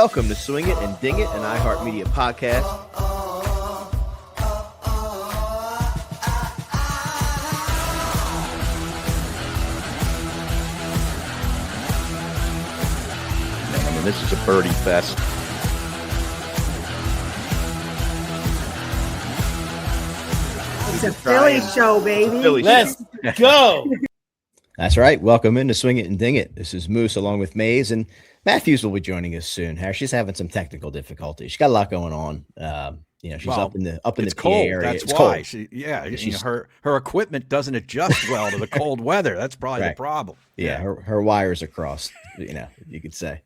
Welcome to Swing It and Ding It, an iHeartMedia podcast. Man, this is a birdie fest. It's a Philly show, baby. Let's go. That's right. Welcome into Swing It and Ding It. This is Moose along with Maze, and Matthews will be joining us soon. She's having some technical difficulties. She's got a lot going on. She's up in the it's PA cold. area. That's it's why. Cold. Her equipment doesn't adjust well to the cold weather. That's probably Right. the problem. Yeah, her wires are crossed. You could say.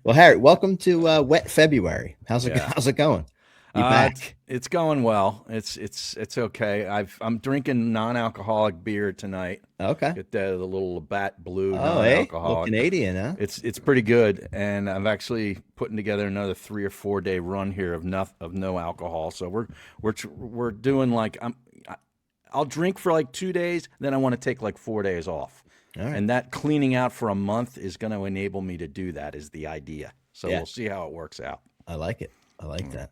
Well, Harry, welcome to Wet February. How's it going? You back? It's going well. It's okay. I'm drinking non-alcoholic beer tonight. Okay. Get the little Labatt Blue Oh, hey, little non-alcoholic. Canadian, huh? It's pretty good, and I'm actually putting together another 3 or 4 day run here of no alcohol. So we're doing like I'll drink for like 2 days, then I want to take like 4 days off. All right. And that cleaning out for a month is going to enable me to do that, is the idea. So Yeah. we'll see how it works out. I like it. I like that.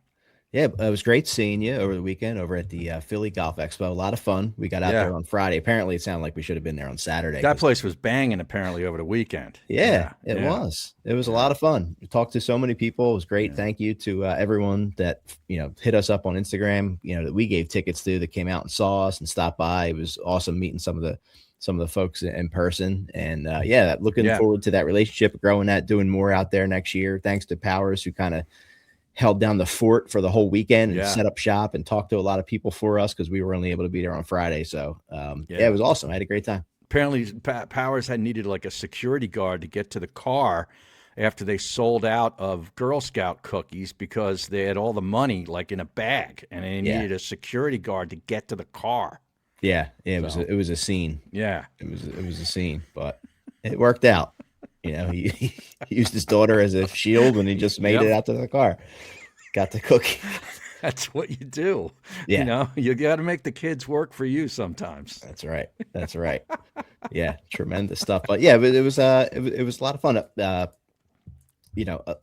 Yeah, it was great seeing you over the weekend over at the Philly Golf Expo. A lot of fun. We got out there on Friday. Apparently, it sounded like we should have been there on Saturday. That place was banging apparently over the weekend. Yeah, it was. It was a lot of fun. We talked to so many people. It was great. Yeah. Thank you to everyone that hit us up on Instagram. That we gave tickets to, that came out and saw us and stopped by. It was awesome meeting some of the folks in person. And looking forward to that relationship, growing that, doing more out there next year. Thanks to Powers, who kind of held down the fort for the whole weekend and set up shop and talked to a lot of people for us, because we were only able to be there on Friday. So it was awesome. I had a great time. Apparently Powers had needed like a security guard to get to the car after they sold out of Girl Scout cookies, because they had all the money like in a bag, and they needed a security guard to get to the car. Yeah. It was a scene. Yeah. It was a scene, but it worked out. He used his daughter as a shield, and he just made it out to the car. Got the cookie. That's what you do. Yeah. You got to make the kids work for you sometimes. That's right. Yeah, tremendous stuff. But yeah, it was a lot of fun. A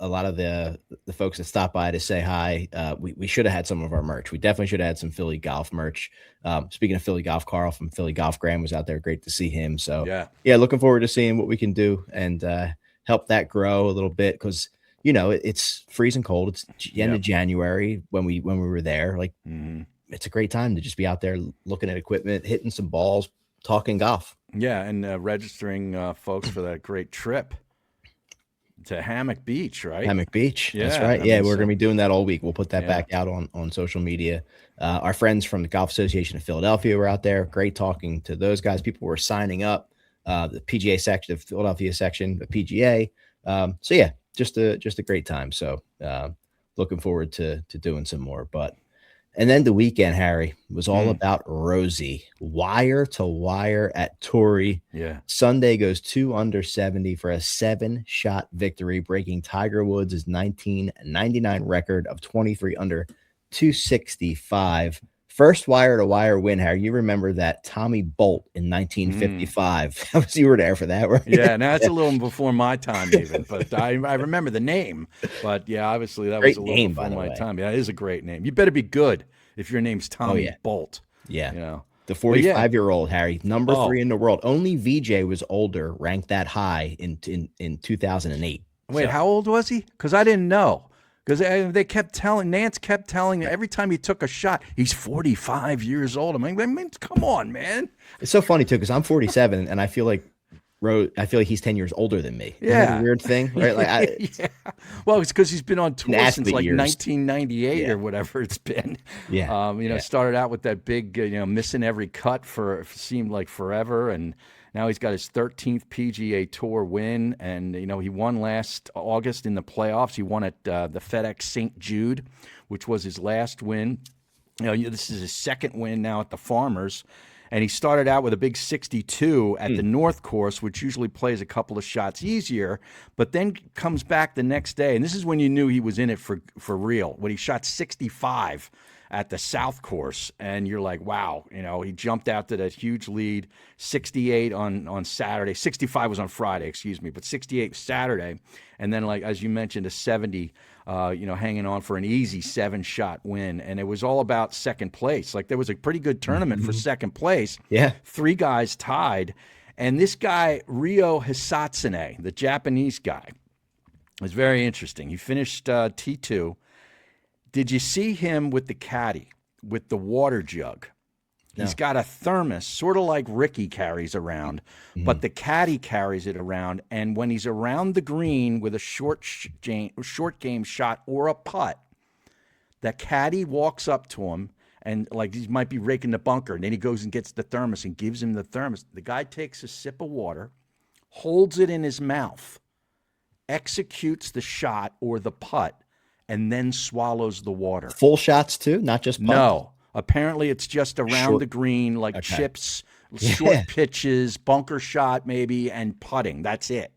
lot of the folks that stopped by to say hi, we should have had some of our merch. We definitely should have had some Philly golf merch. Speaking of Philly golf, Carl from Philly Golf Graham was out there. Great to see him. So yeah, looking forward to seeing what we can do and help that grow a little bit, because it's freezing cold. It's the end of January when we were there. Like It's a great time to just be out there looking at equipment, hitting some balls, talking golf. Yeah, and registering folks for that great trip to Hammock Beach, right? Hammock Beach. Yeah, that's right. We're going to be doing that all week. We'll put that back out on social media. Our friends from the Golf Association of Philadelphia were out there. Great talking to those guys. People were signing up. The PGA section, the Philadelphia section, the PGA. Just a great time. So looking forward to doing some more. And then the weekend, Harry, was all about Rosie. Wire to wire at Torey. Yeah. Sunday goes 2 under 70 for a 7-shot victory, breaking Tiger Woods' 1999 record of 23 under 265. First wire to wire win, Harry. You remember that Tommy Bolt in 1955. You were there for that, right? Yeah, now it's a little before my time even, but I remember the name. But yeah, obviously that was a little before my time. Yeah, it is a great name. You better be good if your name's Tommy Bolt. Yeah. The 45-year-old, Harry, number 3 in the world. Only VJ was older, ranked that high in 2008. Wait, how old was he? Because I didn't know. Because Nance kept telling me every time he took a shot, he's 45 years old. I mean, come on, man. It's so funny too, because I'm 47 and I feel like he's 10 years older than me. Yeah. Isn't that a weird thing, right? Well, it's because he's been on tour since like years. 1998 or whatever it's been. Yeah. Started out with that big, missing every cut for seemed like forever, and now he's got his 13th PGA Tour win, and he won last August in the playoffs. He won at the FedEx St. Jude, which was his last win. This is his second win now at the Farmers, and he started out with a big 62 at the North Course, which usually plays a couple of shots easier, but then comes back the next day, and this is when you knew he was in it for real, when he shot 65 at the South Course, and you're like, wow, he jumped out to that huge lead, 68 on Saturday, 65 was on Friday, excuse me, but 68 Saturday, and then like as you mentioned, a 70, hanging on for an easy 7-shot win, and it was all about second place. Like there was a pretty good tournament for second place. Yeah, 3 guys tied, and this guy Ryo Hisatsune, the Japanese guy, was very interesting. He finished T2. Did you see him with the caddy, with the water jug? No. He's got a thermos, sort of like Ricky carries around, but the caddy carries it around. And when he's around the green with a short game shot or a putt, the caddy walks up to him and like he might be raking the bunker. And then he goes and gets the thermos and gives him the thermos. The guy takes a sip of water, holds it in his mouth, executes the shot or the putt, and then swallows the water. Full shots too, not just putts? No. Apparently it's just around the green, like chips, short pitches, bunker shot maybe, and putting. That's it.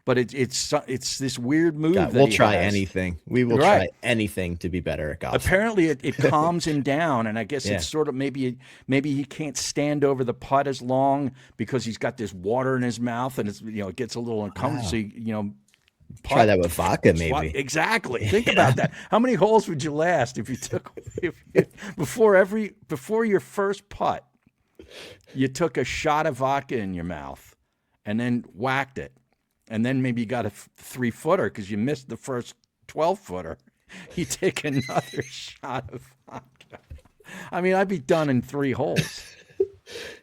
But it's this weird move that we'll he try has. Anything. We will try anything to be better at golf. Apparently it calms him down, and I guess it's sort of maybe he can't stand over the putt as long because he's got this water in his mouth, and it's it gets a little uncomfortable. Wow. So try that with vodka, maybe. Exactly. Think about that. How many holes would you last if you took before your first putt, you took a shot of vodka in your mouth and then whacked it, and then maybe you got a 3-footer because you missed the first 12-footer. You take another shot of vodka. I mean, I'd be done in 3 holes.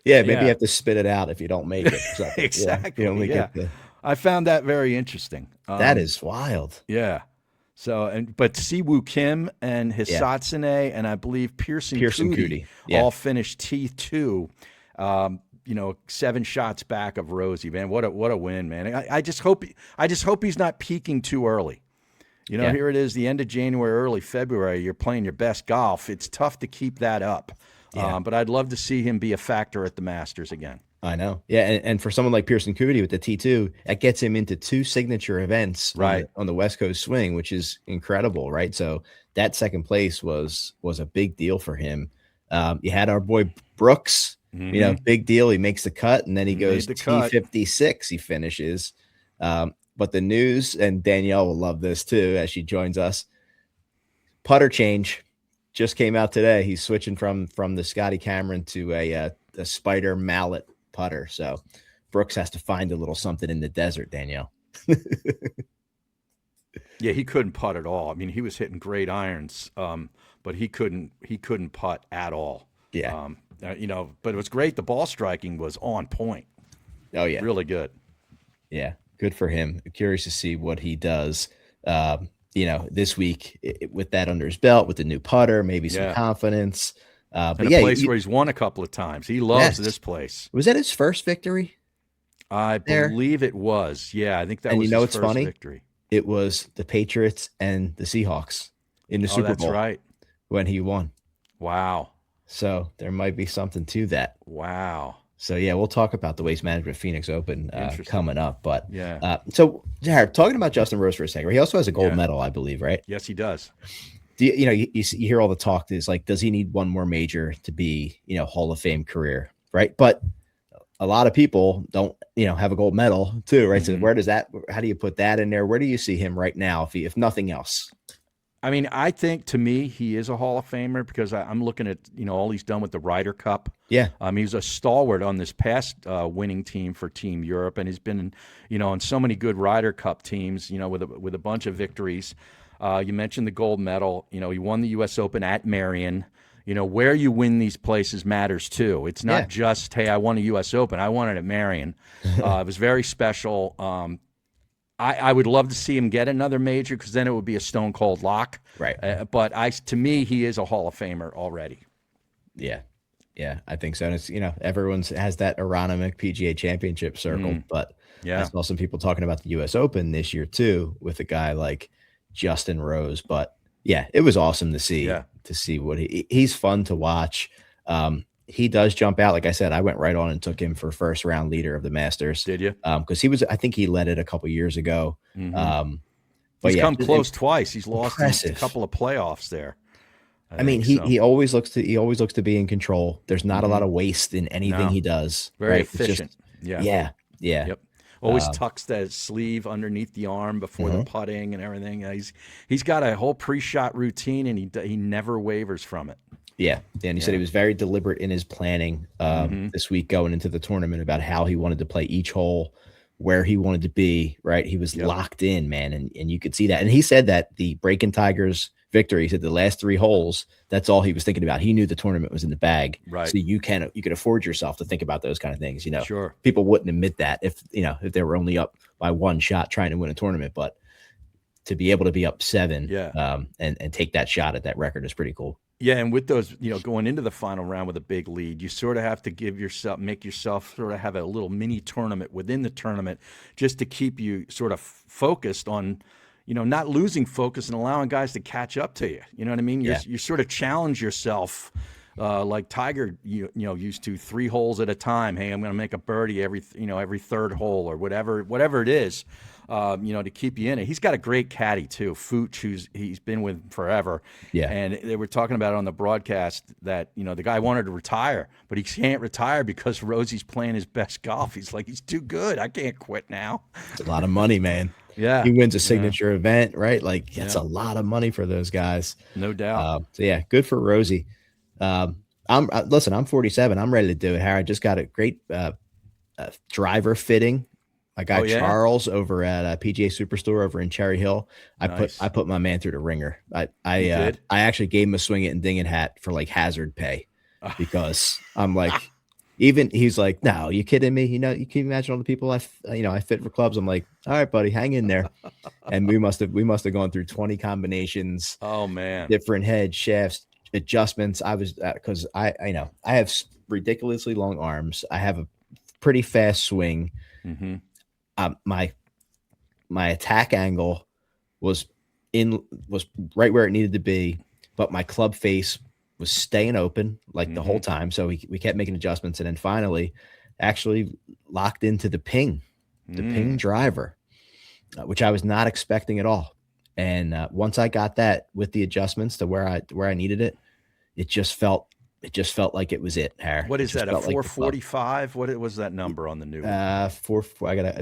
Maybe you have to spit it out if you don't make it. Exactly. I found that very interesting. That is wild. Yeah. So, but Siwoo Kim and Hisatsune and I believe Pearson Coody all finished T2. 7 shots back of Rosie. Man, what a win, man! I just hope he's not peaking too early. Here it is, the end of January, early February. You're playing your best golf. It's tough to keep that up. Yeah. But I'd love to see him be a factor at the Masters again. I know. Yeah, and for someone like Pearson Coody with the T2, that gets him into 2 signature events on the West Coast swing, which is incredible, right? So that second place was a big deal for him. You had our boy Brooks, big deal. He makes the cut, and then he goes T56. He finishes. But the news, and Danielle will love this too as she joins us, putter change just came out today. He's switching from the Scotty Cameron to a Spider mallet putter. So Brooks has to find a little something in the desert, Danielle. Yeah, he couldn't putt at all. I mean, he was hitting great irons, but he couldn't putt at all. Yeah. But it was great. The ball striking was on point. Oh yeah. Really good. Yeah. Good for him. Curious to see what he does, this week with that under his belt, with the new putter, maybe some confidence. But a place where he's won a couple of times. He loves this place. Was that his first victory? I believe it was. Yeah, I think that was his first victory. It was the Patriots and the Seahawks in the Super Bowl. That's right. When he won. Wow. So there might be something to that. Wow. So, we'll talk about the Waste Management Phoenix Open coming up. But so, Jared, talking about Justin Rose for a second, he also has a gold medal, I believe, right? Yes, he does. Do you hear all the talk is like, does he need one more major to be, Hall of Fame career, right? But a lot of people don't, have a gold medal too, right? So how do you put that in there? Where do you see him right now, if nothing else? I mean, I think to me, he is a Hall of Famer because I'm looking at, all he's done with the Ryder Cup. Yeah. He was a stalwart on this past winning team for Team Europe, and he's been, on so many good Ryder Cup teams, with a bunch of victories. You mentioned the gold medal. He won the U.S. Open at Marion. Where you win these places matters too. It's not just, hey, I won a U.S. Open. I won it at Marion. It was very special. I would love to see him get another major because then it would be a stone cold lock. Right. But to me, he is a Hall of Famer already. Yeah. Yeah, I think so. And it's, everyone has that Aronimink PGA Championship circle, but I saw some people talking about the U.S. Open this year too with a guy like Justin Rose. But yeah, it was awesome to see what he's fun to watch. He does jump out. Like I said, I went right on and took him for first round leader of the Masters. Did you? Because I think he led it a couple years ago. But he's come close twice. He's lost a couple of playoffs there. I mean, think so. he always looks to be in control. There's not a lot of waste in anything No. he does. Very Right? efficient. Yeah. Yeah. Yep. Always tucks that sleeve underneath the arm before the putting and everything. He's got a whole pre-shot routine, and he never wavers from it. Yeah. And he said he was very deliberate in his planning this week going into the tournament about how he wanted to play each hole, where he wanted to be, right? He was locked in, man. And you could see that. And he said that the Breaking Tigers victory, he said the last 3 holes, that's all he was thinking about. He knew the tournament was in the bag. Right. So you can afford yourself to think about those kind of things. Sure. People wouldn't admit that if they were only up by 1 shot trying to win a tournament, but to be able to be up 7 and take that shot at that record is pretty cool. Yeah, and with those, going into the final round with a big lead, you sort of have to make yourself sort of have a little mini tournament within the tournament just to keep you sort of focused on, not losing focus and allowing guys to catch up to you. You know what I mean? You sort of challenge yourself like Tiger, used to 3 holes at a time. Hey, I'm going to make a birdie every 3rd hole or whatever it is. To keep you in it. He's got a great caddy too, Fooch, he's been with forever. Yeah. And they were talking about it on the broadcast that, the guy wanted to retire, but he can't retire because Rosie's playing his best golf. He's like, he's too good. I can't quit now. It's a lot of money, man. Yeah. He wins a signature event, right? Like that's a lot of money for those guys. No doubt. So yeah, good for Rosie. I'm 47. I'm ready to do it, Harry. I just got a great driver fitting. My guy Charles over at PGA Superstore over in Cherry Hill. I put my man through the ringer. I actually gave him a swing it and ding it hat for like hazard pay because I'm like, even he's like, no, you kidding me? You can imagine all the people I fit for clubs. I'm like, all right, buddy, hang in there. And we must have gone through 20 combinations. Oh man, different head shafts, adjustments. I was because I have ridiculously long arms. I have a pretty fast swing. Mm-hmm. My attack angle was right where it needed to be, but my club face was staying open like the whole time. So we kept making adjustments, and then finally actually locked into the ping driver, which I was not expecting at all. And once I got that with the adjustments to where I needed it, it just felt like it was it, Harry. What is that? A 445? What was that number on the new one? It's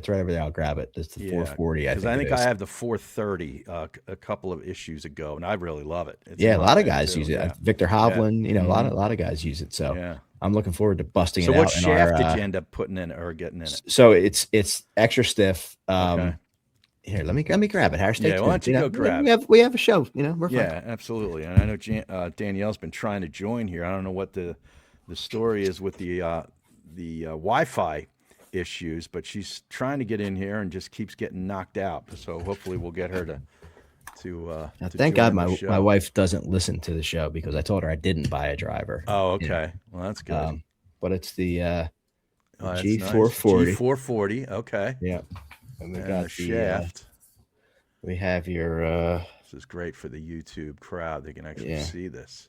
right over there. I'll grab it. It's the 440. Because I think I have the 430 a couple of issues ago, and I really love it. A lot of guys use it. Yeah. Victor Hovland, a lot of guys use it. So I'm looking forward to busting it out. So what shaft did you end up putting in or getting in it? So it's extra stiff. Okay. Here, let me grab it. Harry, why don't you go grab? We have a show. We're fine. Absolutely. And I know Danielle's been trying to join here. I don't know what the story is with the Wi-Fi issues, but she's trying to get in here and just keeps getting knocked out. So hopefully we'll get her to thank God my wife doesn't listen to the show because I told her I didn't buy a driver. Oh, okay. Well, that's good. But it's the G440. Nice. G440. Okay. Yeah. And we got the shaft. We have your. This is great for the YouTube crowd. They can actually see this.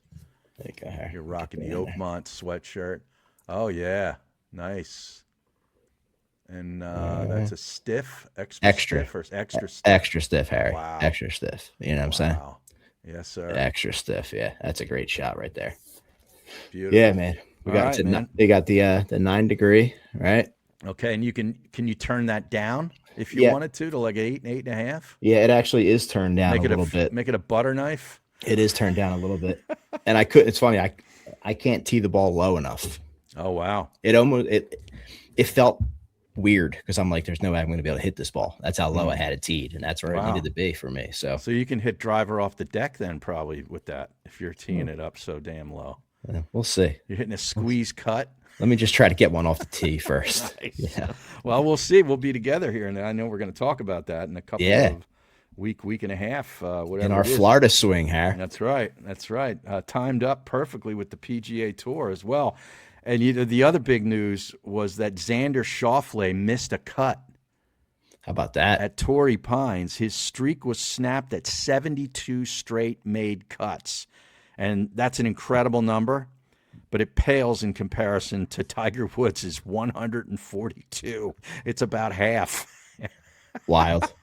There you go. You're rocking the Oakmont sweatshirt. Oh yeah, nice. And that's a stiff, extra stiff, Harry. Wow. Extra stiff. You know what I'm saying? Yes, sir. Extra stiff. Yeah, that's a great shot right there. Beautiful. Yeah, man. They got the 9 degree, right? Okay, and can you turn that down if you wanted to like 8.5? Yeah, it actually is turned down a little bit. Make it a butter knife. It is turned down a little bit, and it's funny. I can't tee the ball low enough. Oh wow! It felt weird because I'm like, there's no way I'm going to be able to hit this ball. That's how low I had it teed, and that's where it needed to be for me. So you can hit driver off the deck then probably with that if you're teeing it up so damn low. We'll see. You're hitting a squeeze cut. Let me just try to get one off the tee first. Nice. Yeah. Well, we'll see. We'll be together here, and I know we're going to talk about that in a couple of week and a half, whatever. In our Florida swing, Harry. That's right. Timed up perfectly with the PGA Tour as well. And the other big news was that Xander Schauffele missed a cut. How about that? At Torrey Pines, his streak was snapped at 72 straight made cuts, and that's an incredible number. But it pales in comparison to Tiger Woods' 142. It's about half. Wild.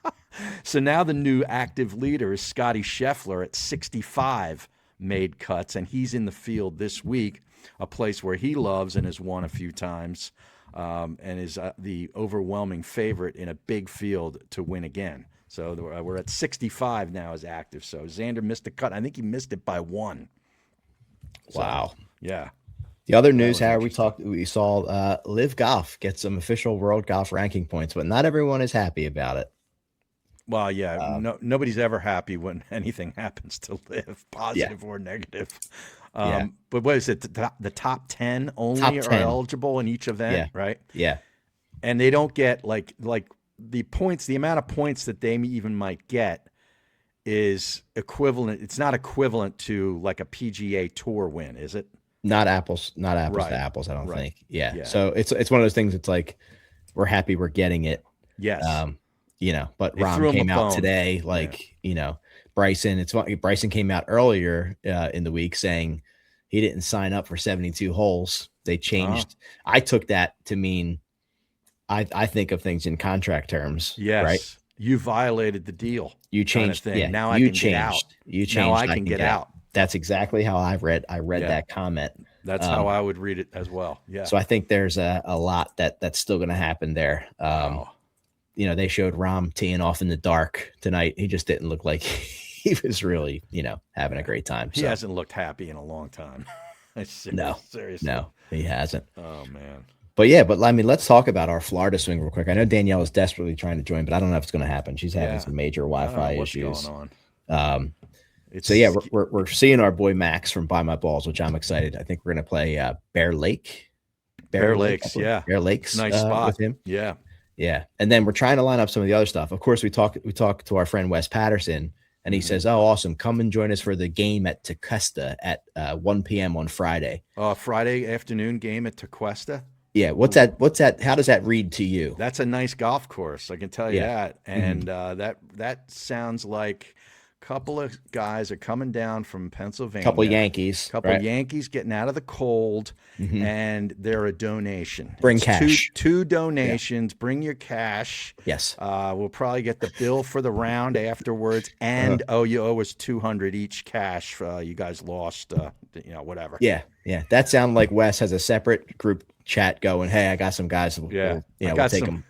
So now the new active leader is Scotty Scheffler at 65 made cuts, and he's in the field this week, a place where he loves and has won a few times, and is the overwhelming favorite in a big field to win again. So we're at 65 now as active. So Xander missed the cut. I think he missed it by 1. Wow. So, yeah. The other news, Harry, we saw Live Golf get some official world golf ranking points, but not everyone is happy about it. Well, yeah, nobody's ever happy when anything happens to Live, positive or negative. But what is it? The top 10 only are eligible in each event, right? Yeah. And they don't get like the points, the amount of points that they even might get is equivalent. It's not equivalent to like a PGA Tour win, is it? Not apples to apples, I don't think. Yeah. So it's one of those things. It's like, we're happy we're getting it. Yes. But Rahm came out today, Bryson. Bryson came out earlier in the week saying he didn't sign up for 72 holes. They changed. I took that to mean I think of things in contract terms. Yes. Right. You violated the deal. You changed thing. Yeah. Now I can get out. You changed. Now I can get out. That's exactly how I read that comment. That's how I would read it as well. Yeah. So I think there's a lot that's still going to happen there. They showed Rahm teeing off in the dark tonight. He just didn't look like he was really, having a great time. He hasn't looked happy in a long time. Seriously. No, he hasn't. Oh man. But let's talk about our Florida swing real quick. I know Danielle is desperately trying to join, but I don't know if it's going to happen. She's having some major Wi-Fi issues. Going on? We're seeing our boy Max from Buy My Balls, which I'm excited. I think we're going to play Bear Lakes. Bear Lakes. Nice spot with him. Yeah. Yeah. And then we're trying to line up some of the other stuff. Of course, we talked to our friend Wes Patterson, and he says, "Oh, awesome. Come and join us for the game at Tequesta at 1 p.m. on Friday." Friday afternoon game at Tequesta. Yeah. What's that? How does that read to you? That's a nice golf course. I can tell you that. And that sounds like a couple of guys are coming down from Pennsylvania. Couple Yankees getting out of the cold, and they're a donation. Bring cash. Two donations. Yeah. Bring your cash. Yes. We'll probably get the bill for the round afterwards, and you owe us $200 each cash. You guys lost. Whatever. Yeah. Yeah. That sounds like Wes has a separate group chat going, "Hey, I got some guys. We'll take them."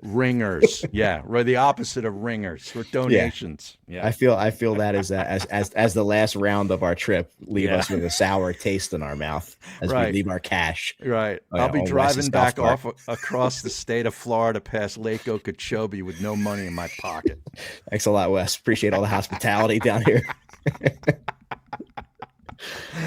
Ringers. Yeah, we're the opposite of ringers. We're donations. Yeah. I feel that as the last round of our trip leave us with a sour taste in our mouth as we leave our cash. Right. I'll be driving back off across the state of Florida past Lake Okeechobee with no money in my pocket. Thanks a lot, Wes. Appreciate all the hospitality down here.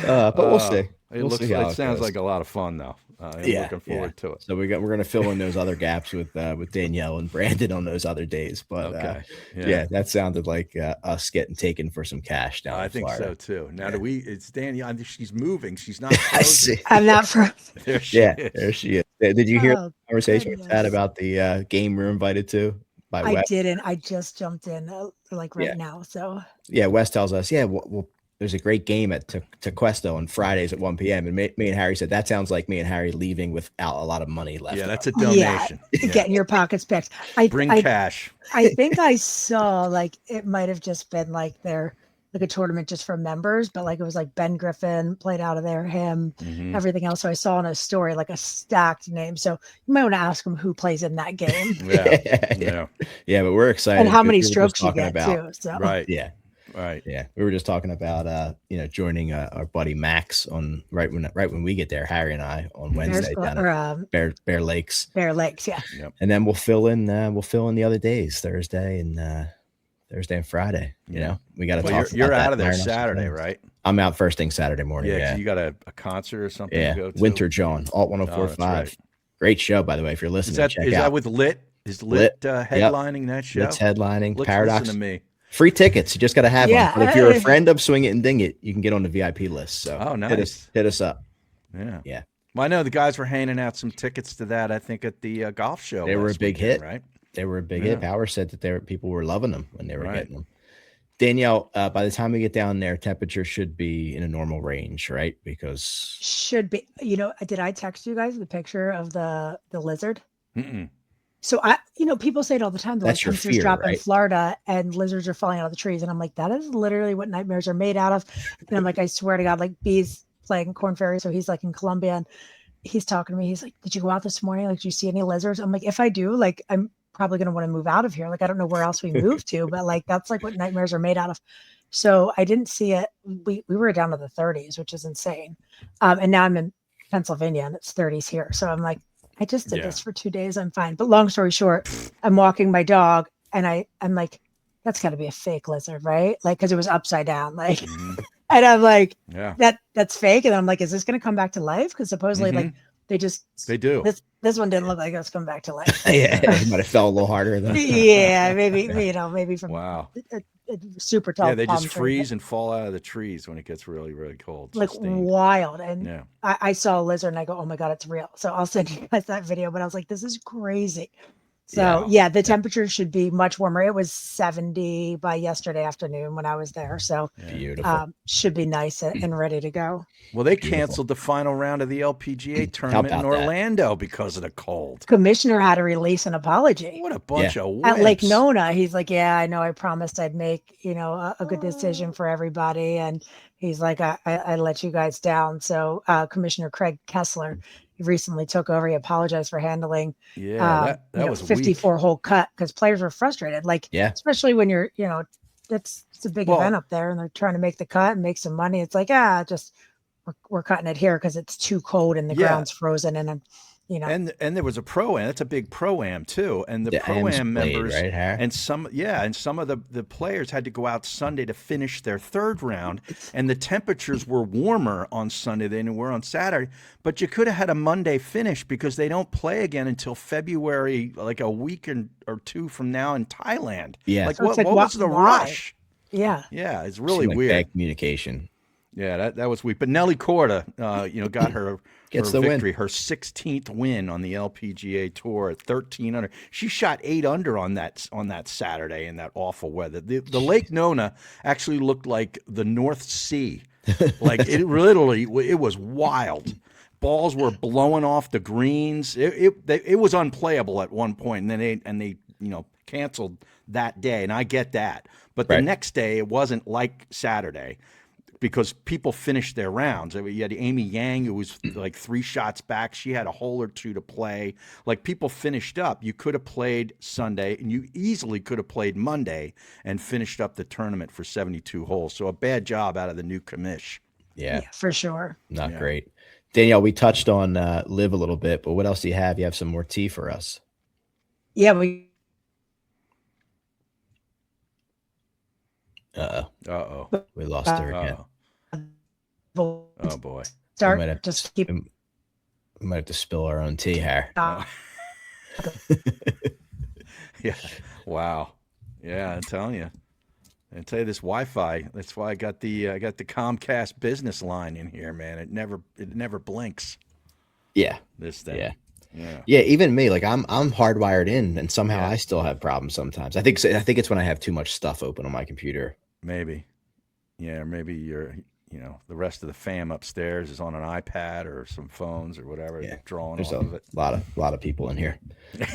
But we'll see. It sounds like a lot of fun, though. Looking forward to it. So we're going to fill in those other gaps with Danielle and Brandon on those other days. But that sounded like us getting taken for some cash down in Florida. I think so too. Now it's Danielle. She's moving. She's not frozen. I see. I'm not frozen. There she is. Did you hear the conversation we had about the game we're invited to? I didn't. I just jumped in now. So Wes tells us, there's a great game at Tequesta on Fridays at 1 p.m. And me and Harry said, that sounds like me and Harry leaving without a lot of money left. Yeah, that's a donation. Getting your pockets picked. Bring cash. I think I saw it might have just been a tournament just for members, but it was Ben Griffin played out of there, him, everything else. So I saw in a story a stacked name. So you might want to ask him who plays in that game. Yeah, but we're excited. And how many strokes you get too. So. Right. Yeah. Right. Yeah. We were just talking about joining our buddy Max on right when we get there, Harry and I on Wednesday down at Bear Lakes. Bear Lakes, yeah. Yep. And then we'll fill in the other days, Thursday and Friday. We got to talk. You're out of there Saturday, right? I'm out first thing Saturday morning. Yeah. You got a concert or something to go to? Winter John, Alt 104.5. Right. Great show, by the way. If you're listening, check is out. That with Lit? Is Lit headlining that show? It's headlining. Let's Paradox. Listen to me. Free tickets. You just got to have them. But if you're a friend of Swing It and Ding It, you can get on the VIP list. So nice. Hit us up. Yeah. Yeah. Well, I know the guys were handing out some tickets to that, I think, at the golf show. They were a big hit. Right? They were a big hit. Power said that people were loving them when they were getting them. Danielle, by the time we get down there, temperature should be in a normal range, right? Because should be. Did I text you guys the picture of the lizard? Mm-mm. So people say it all the time. They're That's like your temperatures fear, drop in right? Florida and lizards are falling out of the trees. And I'm like, that is literally what nightmares are made out of. And I'm like, I swear to God, like bees playing corn fairy. So he's like in Colombia and he's talking to me. He's like, did you go out this morning? Like, do you see any lizards? I'm like, if I do, like, I'm probably going to want to move out of here. Like, I don't know where else we move to, but like, that's like what nightmares are made out of. So I didn't see it. We were down to the 30s, which is insane. And now I'm in Pennsylvania and it's 30s here. So I'm like, I just did this for 2 days. I'm fine. But long story short, I'm walking my dog and I'm like, that's got to be a fake lizard, right? Like, because it was upside down. Like, and I'm like, that's fake. And I'm like, is this going to come back to life? Because supposedly, like, they do. This one didn't look like it's come back to life. It might have fell a little harder though. Yeah, maybe from wow. A super tall. Yeah, they just tree. freeze and fall out of the trees when it gets really, really cold. Like Sustained. wild. And I saw a lizard and I go, oh my God, it's real. So I'll send you guys that video. But I was like, this is crazy. So the temperature should be much warmer. It was 70 by yesterday afternoon when I was there. So beautiful. Should be nice and ready to go. Well, they canceled the final round of the LPGA tournament in Orlando because of the cold. Commissioner had to release an apology. What a bunch of wimps. At Lake Nona. He's like, yeah, I know. I promised I'd make, a good decision for everybody. And he's like, I let you guys down. So Commissioner Craig Kessler recently took over. He apologized for handling that was 54 hole cut because players were frustrated. Like, especially when you're, it's a big event up there and they're trying to make the cut and make some money. It's like, we're cutting it here because it's too cold and the ground's frozen and And there was a pro-am. That's a big pro-am too. And the pro-am members and some of the players had to go out Sunday to finish their third round. And the temperatures were warmer on Sunday than they were on Saturday. But you could have had a Monday finish because they don't play again until February, like a week or two from now in Thailand. Yeah. Like, so what was the rush? Yeah. Yeah, it's really weird. Bad communication. Yeah, that was weak. But Nelly Korda, got her victory, her 16th win on the LPGA Tour at 13 under. She shot 8 under on that Saturday in that awful weather. The Lake Nona actually looked like the North Sea. Like it was wild. Balls were blowing off the greens. It was unplayable at one point, and they canceled that day, and I get that. But the next day it wasn't like Saturday, because people finished their rounds. You had Amy Yang, who was like 3 shots back. She had a hole or two to play. Like, people finished up. You could have played Sunday, and you easily could have played Monday and finished up the tournament for 72 holes. So a bad job out of the new commish. Yeah, for sure. Not great. Danielle, we touched on Liv a little bit, but what else do you have? You have some more tea for us? Yeah, we we lost her again. Oh boy! We might have to spill our own tea here. Yeah. Wow. Yeah, I'm telling you. I tell you, this Wi-Fi. That's why I got the Comcast business line in here, man. It never blinks. Yeah. This thing. Yeah. Even me, like I'm hardwired in, and somehow I still have problems sometimes. I think it's when I have too much stuff open on my computer. Maybe. Yeah. Or maybe the rest of the fam upstairs is on an iPad or some phones or whatever. Yeah. Drawing There's off of it. A lot of people in here,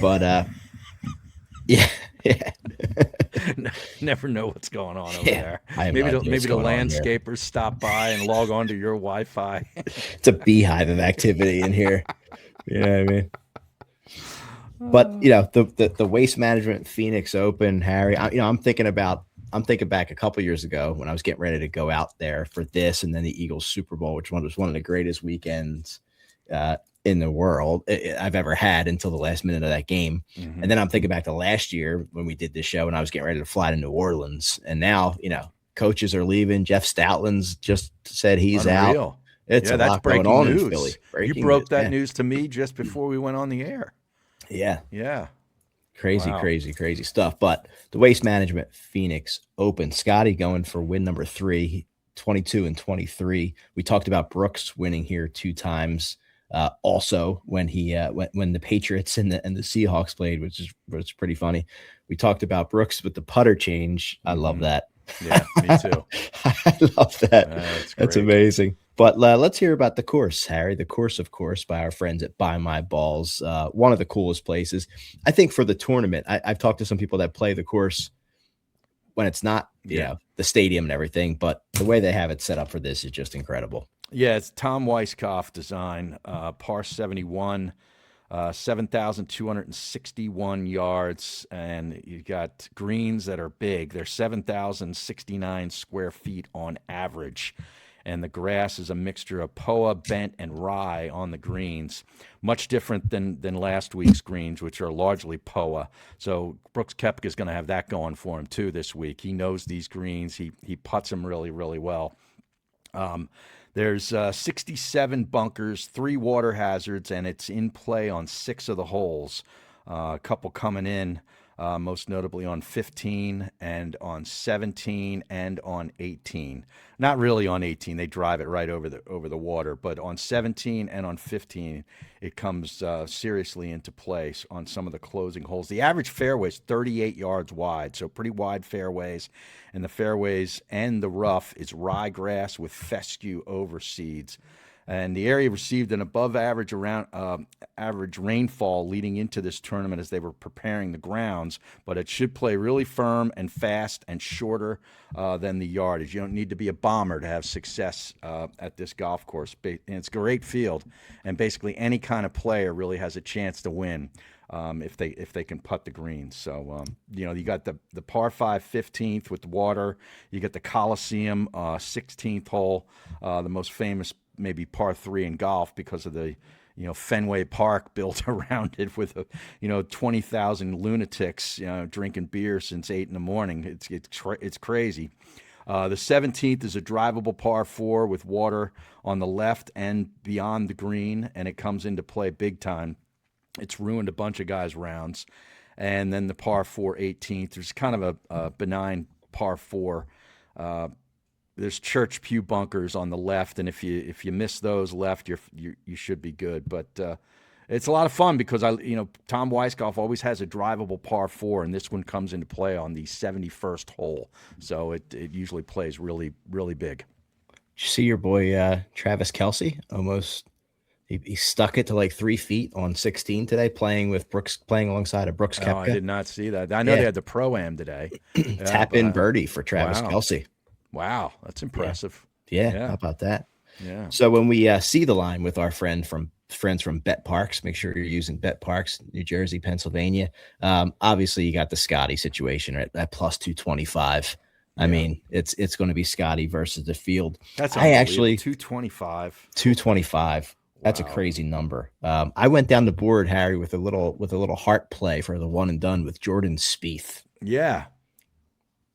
but yeah. Never know what's going on over there. Maybe the landscapers stop by and log on to your Wi-Fi. It's a beehive of activity in here. You know what I mean? But the Waste Management Phoenix Open, Harry. I'm thinking back a couple years ago when I was getting ready to go out there for this, and then the Eagles Super Bowl, which was one of the greatest weekends in the world I've ever had until the last minute of that game. Mm-hmm. And then I'm thinking back to last year when we did this show and I was getting ready to fly to New Orleans. And now, coaches are leaving. Jeff Stoutland's just said he's out. It's a lot going on in Philly. You broke that news to me just before we went on the air. Yeah. Yeah. Crazy stuff. But the Waste Management Phoenix Open, Scotty going for win number 3, 22 and 23. We talked about Brooks winning here 2 times. Also when he when the Patriots and the Seahawks played, which was pretty funny. We talked about Brooks with the putter change. I love that. Yeah, me too. I love that. That's amazing. But let's hear about the course, Harry. The course, of course, by our friends at Buy My Balls. One of the coolest places, I think, for the tournament. I've talked to some people that play the course when it's not, you know, the stadium and everything, but the way they have it set up for this is just incredible. Yeah, it's Tom Weiskopf design, par 71, 7,261 yards, and you got greens that are big. They're 7,069 square feet on average, and the grass is a mixture of POA, bent, and rye on the greens. Much different than last week's greens, which are largely POA. So Brooks Koepka is going to have that going for him too this week. He knows these greens. He putts them really, really well. There's 67 bunkers, 3 water hazards, and it's in play on 6 of the holes. A couple coming in, most notably on 15 and on 17 and on 18. Not really on 18; they drive it right over the water. But on 17 and on 15, it comes seriously into play on some of the closing holes. The average fairway is 38 yards wide, so pretty wide fairways. And the fairways and the rough is ryegrass with fescue overseeds. And the area received an above-average average rainfall leading into this tournament as they were preparing the grounds, but it should play really firm and fast and shorter than the yardage. You don't need to be a bomber to have success at this golf course. And it's a great field, and basically any kind of player really has a chance to win if they can putt the greens. So you got the par 5 15th with the water. You got the Coliseum 16th hole, the most famous maybe par 3 in golf because of the Fenway Park built around it with 20,000 lunatics drinking beer since 8 in the morning. It's crazy. The 17th is a drivable par 4 with water on the left and beyond the green, and it comes into play big time. It's ruined a bunch of guys' rounds. And then the par 4 18th, there's kind of a benign par 4. There's church pew bunkers on the left, and if you miss those left, you should be good. But it's a lot of fun because Tom Weiskopf always has a drivable par 4, and this one comes into play on the 71st hole, so it usually plays really, really big. Did you see your boy Travis Kelce almost? He stuck it to like 3 feet on 16 today, playing alongside of Brooks Koepka. Oh, I did not see that. I know they had the Pro-Am today. Tap in birdie for Travis Kelce. Wow, that's impressive. Yeah, how about that? Yeah. So when we see the line with our friends from Bet Parks, make sure you're using Bet Parks, New Jersey, Pennsylvania. Obviously, you got the Scotty situation at plus 225. Yeah. I mean, it's going to be Scotty versus the field. That's 225. 225. That's a crazy number. I went down the board, Harry, with a little heart play for the one and done with Jordan Spieth. Yeah.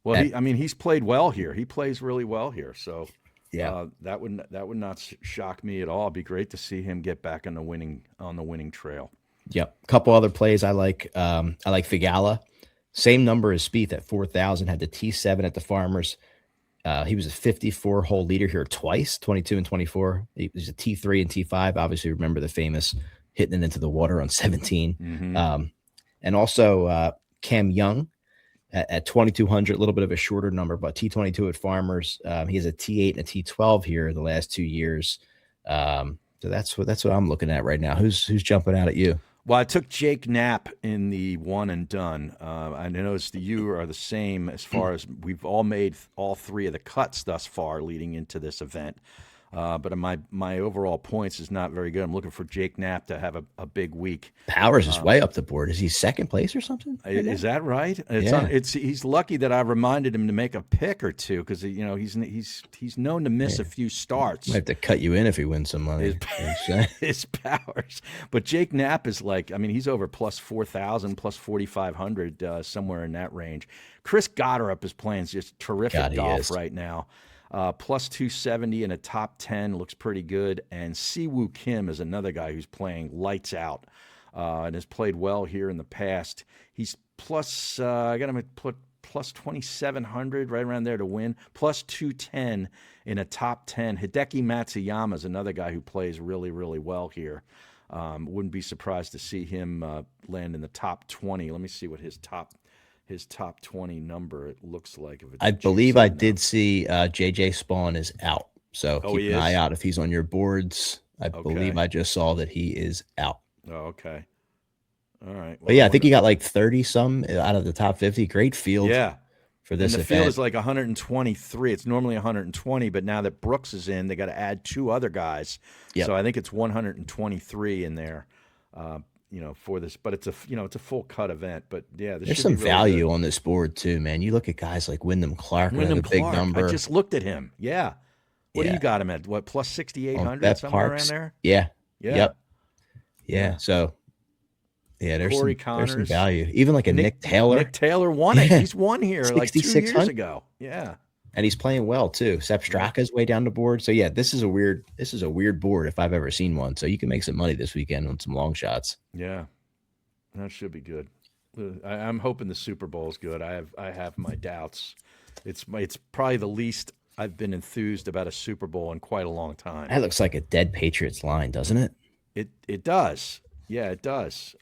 Well, he's played well here. He plays really well here. So yeah, that would not shock me at all. It'd be great to see him get back on the winning trail. Yep. A couple other plays I like. I like Figala. Same number as Spieth at 4,000. Had the T7 at the Farmers. He was a 54-hole leader here twice, 22 and 24. He was a T3 and T5. Obviously, remember the famous hitting it into the water on 17. Mm-hmm. And also Cam Young at 2,200, a little bit of a shorter number, but T22 at Farmers. He has a T8 and a T12 here the last 2 years. So that's what I'm looking at right now. Who's jumping out at you? Well, I took Jake Knapp in the one and done. I noticed you are the same as far as we've all made all 3 of the cuts thus far leading into this event. But my overall points is not very good. I'm looking for Jake Knapp to have a big week. Powers is way up the board. Is he second place or something? Is that right? Yeah. He's lucky that I reminded him to make a pick or two because he's known to miss a few starts. Might have to cut you in if he wins some money. His Powers, but Jake Knapp is he's over plus 4,000, plus 4,500, somewhere in that range. Chris Gotterup is playing just terrific golf right now. Plus 270 in a top 10 looks pretty good. And Siwoo Kim is another guy who's playing lights out and has played well here in the past. He's plus, I got him at plus 2,700 right around there to win. Plus 210 in a top 10. Hideki Matsuyama is another guy who plays really, really well here. Wouldn't be surprised to see him land in the top 20. Let me see what his top 20 number it looks like. I believe I did see JJ Spawn is out. So Oh, keep he an eye is? out if he's on your boards. I believe I just saw that he is out. Oh, okay. All right. But Well, yeah, I think he got like 30 some out of the top 50. Great field yeah. for And this the event. field is like 123. It's normally 120, but now that Brooks is in, they got to add 2 other guys. Yep. So I think it's 123 in there, for this. But it's it's a full cut event. But yeah, this There's should some be really value good. on this board too, man. You look at guys like Wyndham Clark, Wyndham another big Clark. number. I just looked at him. Yeah. What do Yeah. you got him at? What, plus On 6,800, Bet somewhere Parks. around there? Yeah. Yeah. Yep. Yeah. Yeah. So yeah, there's Corey there's some Connors. value. Even like a Nick Taylor. Nick Taylor won it. Yeah. He's won here like 2 years 6,600. ago. Yeah. And he's playing well too. Sepp Straka's way down the board. So yeah, this is a weird board if I've ever seen one. So you can make some money this weekend on some long shots. Yeah. That should be good. I'm hoping the Super Bowl is good. I have my doubts. It's probably the least I've been enthused about a Super Bowl in quite a long time. That looks like a dead Patriots line, doesn't it? It does. Yeah, it does.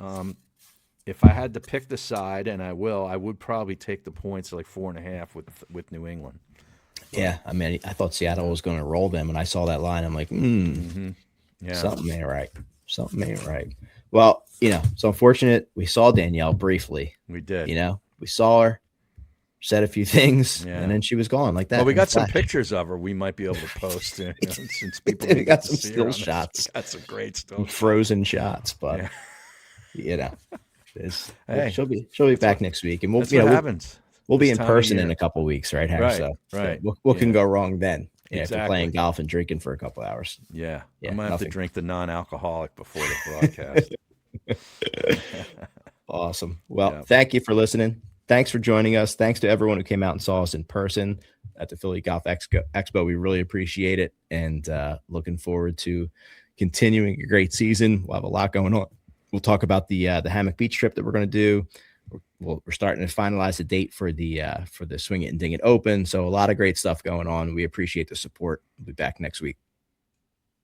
If I had to pick the side, and I would probably take the points like 4.5 with New England. Yeah, I mean, I thought Seattle was going to roll them, and I saw that line. I'm like, Yeah. something ain't right. Something ain't right. Well, it's unfortunate. We saw Danielle briefly. We did. We saw her, said a few things, Yeah. and then she was gone like that. Well, we in got a some flash. pictures of her we might be able to post since people We didn't got get to some see her still on this. shots. We got some great Some stuff. frozen shots, but Yeah. Hey, she'll be back next week, and we'll That's what happens. we'll be this in time of person in year. a couple weeks, right, Harry? Right, So right. what can Yeah. go wrong then? Yeah, if you're Exactly. playing golf and drinking for a couple hours. Yeah. Yeah, I might have to nothing. drink the non-alcoholic before the broadcast. Awesome. Well, Yeah. thank you for listening. Thanks for joining us. Thanks to everyone who came out and saw us in person at the Philly Golf Expo. We really appreciate it, and looking forward to continuing a great season. We'll have a lot going on. We'll talk about the Hammock Beach trip that we're going to do. We're starting to finalize the date for the Swing It and Ding It Open. So a lot of great stuff going on. We appreciate the support. We'll be back next week.